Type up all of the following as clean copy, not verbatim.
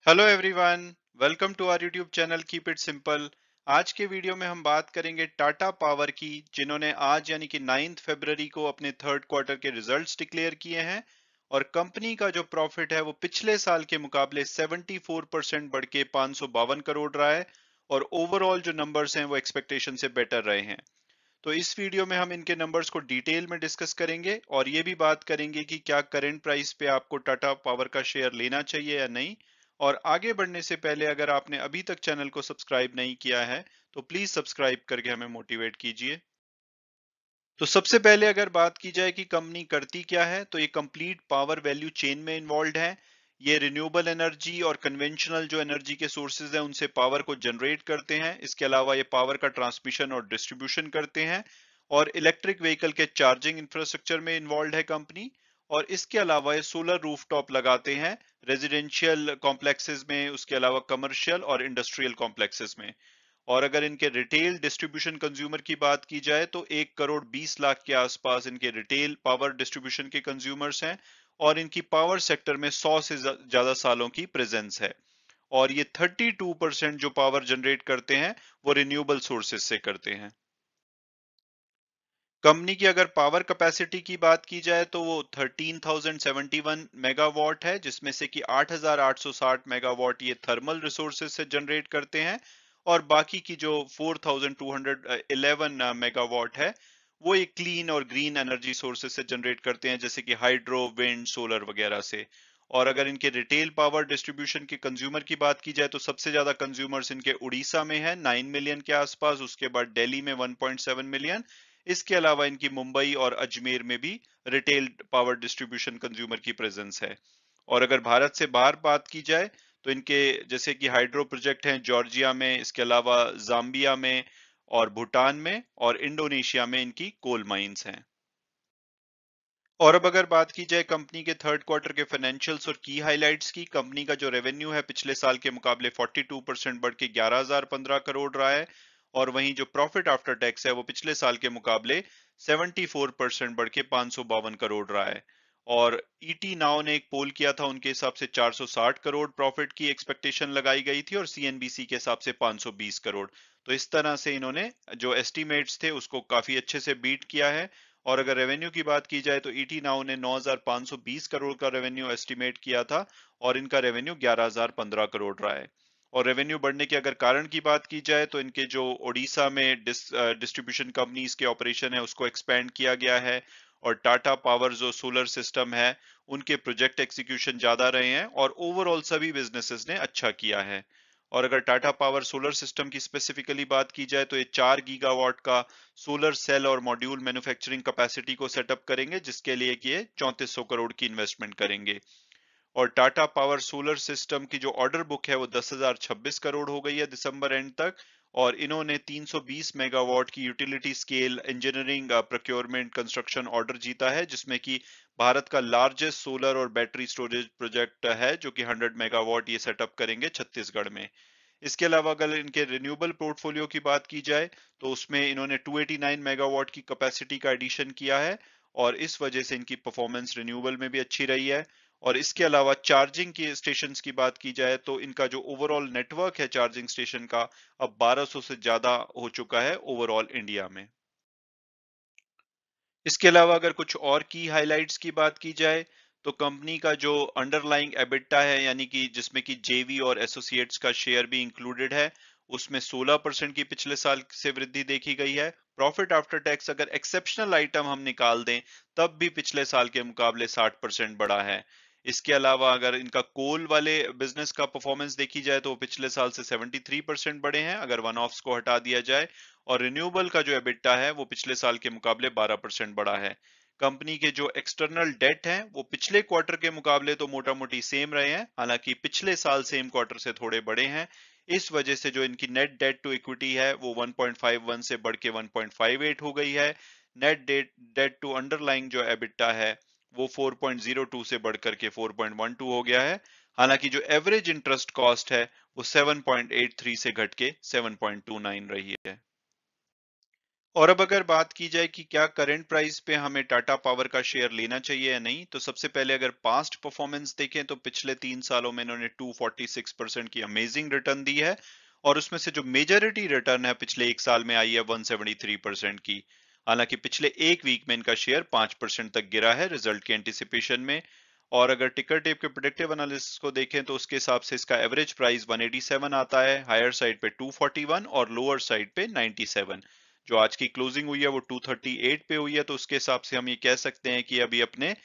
Hello everyone, welcome to our YouTube channel keep it simple. आज के video में हम बात करेंगे टाटा पावर की, जिन्होंने आज यानी कि 9 फरवरी को अपने थर्ड क्वार्टर के रिजल्ट्स डिक्लेयर किए हैं। और कंपनी का जो प्रॉफिट है वो पिछले साल के मुकाबले 74% बढ़ के 552 करोड़ रहा है। और ओवरऑल जो नंबर्स हैं वो एक्सपेक्टेशन से बेटर रहे हैं। तो इस वीडियो में हम इनके नंबर्स को डिटेल में डिस्कस करेंगे और ये भी बात करेंगे कि क्या करंट प्राइस पे आपको टाटा पावर का शेयर लेना चाहिए या नहीं। और आगे बढ़ने से पहले अगर आपने अभी तक चैनल को सब्सक्राइब नहीं किया है तो प्लीज सब्सक्राइब करके हमें मोटिवेट कीजिए। तो सबसे पहले अगर बात की जाए कि कंपनी करती क्या है, तो ये कंप्लीट पावर वैल्यू चेन में इन्वॉल्व है। ये रिन्यूएबल एनर्जी और कन्वेंशनल जो एनर्जी के सोर्सेज हैं उनसे पावर को जनरेट करते हैं। इसके अलावा ये पावर का ट्रांसमिशन और डिस्ट्रीब्यूशन करते हैं। और इलेक्ट्रिक व्हीकल के चार्जिंग इंफ्रास्ट्रक्चर में इन्वॉल्व है कंपनी। और इसके अलावा ये सोलर रूफटॉप लगाते हैं रेजिडेंशियल कॉम्प्लेक्सेस में, उसके अलावा कमर्शियल और इंडस्ट्रियल कॉम्प्लेक्सेस में। और अगर इनके रिटेल डिस्ट्रीब्यूशन कंज्यूमर की बात की जाए तो 1 करोड़ 20 लाख के आसपास इनके रिटेल पावर डिस्ट्रीब्यूशन के कंज्यूमर्स हैं। और इनकी पावर सेक्टर में 100 से ज्यादा सालों की प्रेजेंस है। और ये 32% जो पावर जनरेट करते हैं वो रिन्यूएबल सोर्सेज से करते हैं। कंपनी की अगर पावर कैपेसिटी की बात की जाए तो वो 13,071 मेगावाट है, जिसमें से कि 8,860 मेगावाट ये थर्मल रिसोर्सेज से जनरेट करते हैं। और बाकी की जो 4,211 मेगावाट है वो एक क्लीन और ग्रीन एनर्जी सोर्सेज से जनरेट करते हैं, जैसे कि हाइड्रो, विंड, सोलर वगैरह से। और अगर इनके रिटेल पावर डिस्ट्रीब्यूशन के कंज्यूमर की बात की जाए तो सबसे ज्यादा कंज्यूमर्स इनके उड़ीसा में है 9 मिलियन के आसपास, उसके बाद दिल्ली में 1.7 मिलियन। इसके अलावा इनकी मुंबई और अजमेर में भी रिटेल पावर डिस्ट्रीब्यूशन कंज्यूमर की प्रेजेंस है। और अगर भारत से बाहर बात की जाए तो इनके जैसे कि हाइड्रो प्रोजेक्ट हैं जॉर्जिया में, इसके अलावा जाम्बिया में और भूटान में और इंडोनेशिया में इनकी कोल माइंस हैं। और अब अगर बात की जाए कंपनी के थर्ड क्वार्टर के फाइनेंशियल्स और की हाइलाइट्स की, कंपनी का जो रेवेन्यू है पिछले साल के मुकाबले 42% बढ़ के 11,015 करोड़ रहा है। और वहीं जो प्रॉफिट आफ्टर टैक्स है वो पिछले साल के मुकाबले 74% बढ़ के 552 करोड़ रहा है। और ईटी नाउ ने एक पोल किया था, उनके हिसाब से 460 करोड़ प्रॉफिट की एक्सपेक्टेशन लगाई गई थी और सीएनबीसी के हिसाब से 520 करोड़। तो इस तरह से इन्होंने जो एस्टिमेट्स थे उसको काफी अच्छे से बीट किया है। और अगर रेवेन्यू की बात की जाए तो ईटी नाउ ने 9,520 करोड़ का रेवेन्यू एस्टिमेट किया था और इनका रेवेन्यू 11,015 करोड़ रहा है। और रेवेन्यू बढ़ने के अगर कारण की बात की जाए तो इनके जो ओडिशा में डिस्ट्रीब्यूशन कंपनीज के ऑपरेशन है उसको एक्सपेंड किया गया है। और टाटा पावर जो सोलर सिस्टम है उनके प्रोजेक्ट एक्सिक्यूशन ज्यादा रहे हैं और ओवरऑल सभी बिजनेसेस ने अच्छा किया है। और अगर टाटा पावर सोलर सिस्टम की स्पेसिफिकली बात की जाए तो ये 4 गीगावाट का सोलर सेल और मॉड्यूल मैन्युफैक्चरिंग कैपेसिटी को सेटअप करेंगे, जिसके लिए कि ये 3400 करोड़ की इन्वेस्टमेंट करेंगे। और टाटा पावर सोलर सिस्टम की जो ऑर्डर बुक है वो 10,026 करोड़ हो गई है दिसंबर एंड तक। और इन्होंने 320 मेगावाट की utility scale engineering procurement construction order जीता है, जिसमें कि भारत का लार्जेस्ट सोलर और बैटरी स्टोरेज प्रोजेक्ट है जो कि 100 मेगावाट ये सेटअप करेंगे छत्तीसगढ़ में। इसके अलावा अगर इनके रिन्यूएबल पोर्टफोलियो की बात की जाए तो उसमें इन्होंने 289 मेगावाट की कैपेसिटी का एडिशन किया है। और इस वजह से इनकी परफॉर्मेंस रिन्यूएबल में भी अच्छी रही है। और इसके अलावा चार्जिंग के स्टेशंस की बात की जाए तो इनका जो ओवरऑल नेटवर्क है चार्जिंग स्टेशन का अब 1200 से ज्यादा हो चुका है ओवरऑल इंडिया में। इसके अलावा अगर कुछ और की हाइलाइट्स की बात की जाए तो कंपनी का जो अंडरलाइंग एबिटा है, यानी कि जिसमें कि जेवी और एसोसिएट्स का शेयर भी इंक्लूडेड है, उसमें 16% की पिछले साल से वृद्धि देखी गई है। प्रॉफिट आफ्टर टैक्स अगर एक्सेप्शनल आइटम हम निकाल दें तब भी पिछले साल के मुकाबले 60% बढ़ा है। इसके अलावा अगर इनका कोल वाले बिजनेस का परफॉर्मेंस देखी जाए तो वो पिछले साल से 73% बढ़े हैं अगर वन ऑफ्स को हटा दिया जाए। और रिन्यूएबल का जो एबिटा है वो पिछले साल के मुकाबले 12% बढ़ा है। कंपनी के जो एक्सटर्नल डेट हैं वो पिछले क्वार्टर के मुकाबले तो मोटा मोटी सेम रहे हैं, हालांकि पिछले साल सेम क्वार्टर से थोड़े बड़े हैं। इस वजह से जो इनकी नेट डेट टू इक्विटी है वो 1.51 से बढ़ के 1.58 हो गई है। Net debt debt to underlying जो एबिटा है वो 4.02 से बढ़कर के 4.12 हो गया है। हालांकि जो एवरेज इंटरेस्ट कॉस्ट है वो 7.83 से घट के 7.29 रही है। और अब अगर बात की जाए कि क्या करंट प्राइस पे हमें टाटा पावर का शेयर लेना चाहिए या नहीं, तो सबसे पहले अगर पास्ट परफॉर्मेंस देखें तो पिछले 3 सालों में इन्होंने 246% की अमेजिंग रिटर्न दी है, और उसमें से जो मेजॉरिटी रिटर्न है पिछले एक साल में आई है 173% की। हालांकि पिछले एक वीक में इनका शेयर 5% तक गिरा है रिजल्ट के एंटिसिपेशन में। और अगर टिकर टेप के प्रेडिक्टिव एनालिसिस को देखें तो उसके हिसाब से इसका एवरेज प्राइस 187 आता है, हायर साइड पे 241 और लोअर साइड पे 97। जो आज की क्लोजिंग हुई है वो 238 पे हुई है, तो उसके हिसाब से हम ये कह सकते हैं कि अभी अपने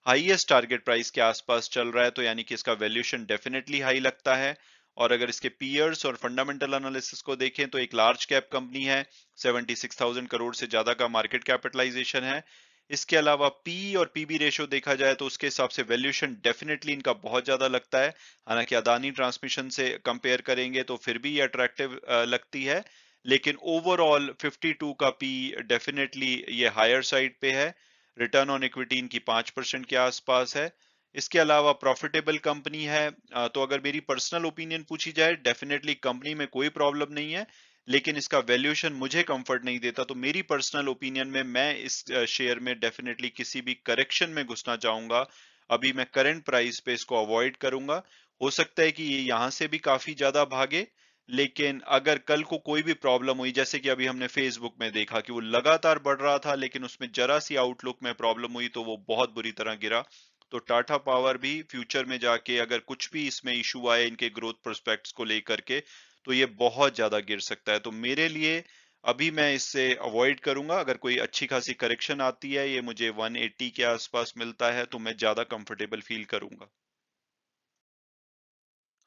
हाईएस्ट टारगेट प्राइस के आसपास चल रहा है, तो यानी कि इसका वैल्यूएशन डेफिनेटली हाई लगता है। और अगर इसके पीयर्स और फंडामेंटल एनालिसिस को देखें तो एक लार्ज कैप कंपनी है, 76,000 करोड़ से ज्यादा का मार्केट कैपिटलाइजेशन है। इसके अलावा पी और पीबी रेशो देखा जाए तो उसके हिसाब से वैल्यूएशन डेफिनेटली इनका बहुत ज्यादा लगता है। हालांकि अदानी ट्रांसमिशन से कंपेयर करेंगे तो फिर भी ये अट्रैक्टिव लगती है, लेकिन ओवरऑल 52 का पी डेफिनेटली ये हायर साइड पे है। रिटर्न ऑन इक्विटी इनकी 5% के आसपास है। इसके अलावा प्रॉफिटेबल कंपनी है। तो अगर मेरी पर्सनल ओपिनियन पूछी जाए, डेफिनेटली कंपनी में कोई प्रॉब्लम नहीं है, लेकिन इसका वैल्यूएशन मुझे कंफर्ट नहीं देता। तो मेरी पर्सनल ओपिनियन में मैं इस शेयर में डेफिनेटली किसी भी करेक्शन में घुसना चाहूंगा। अभी मैं करंट प्राइस पे इसको अवॉइड करूंगा। हो सकता है कि ये यहाँ से भी काफी ज्यादा भागे, लेकिन अगर कल को कोई भी प्रॉब्लम हुई, जैसे कि अभी हमने फेसबुक में देखा कि वो लगातार बढ़ रहा था लेकिन उसमें जरा सी आउटलुक में प्रॉब्लम हुई तो वो बहुत बुरी तरह गिरा। तो टाटा पावर भी फ्यूचर में जाके अगर कुछ भी इसमें इशू आए इनके ग्रोथ प्रोस्पेक्ट्स को लेकर के, तो ये बहुत ज्यादा गिर सकता है। तो मेरे लिए अभी मैं इससे अवॉइड करूंगा। अगर कोई अच्छी खासी करेक्शन आती है, ये मुझे 180 के आसपास मिलता है, तो मैं ज्यादा कंफर्टेबल फील करूंगा।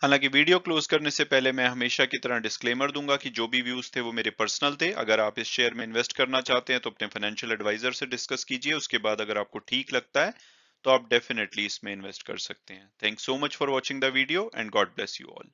हालांकि वीडियो क्लोज करने से पहले मैं हमेशा की तरह डिस्क्लेमर दूंगा कि जो भी व्यूज थे वो मेरे पर्सनल थे। अगर आप इस शेयर में इन्वेस्ट करना चाहते हैं तो अपने फाइनेंशियल एडवाइजर से डिस्कस कीजिए। उसके बाद अगर आपको ठीक लगता है तो आप डेफिनेटली इसमें इन्वेस्ट कर सकते हैं। Thanks so much for watching the video and God bless you all.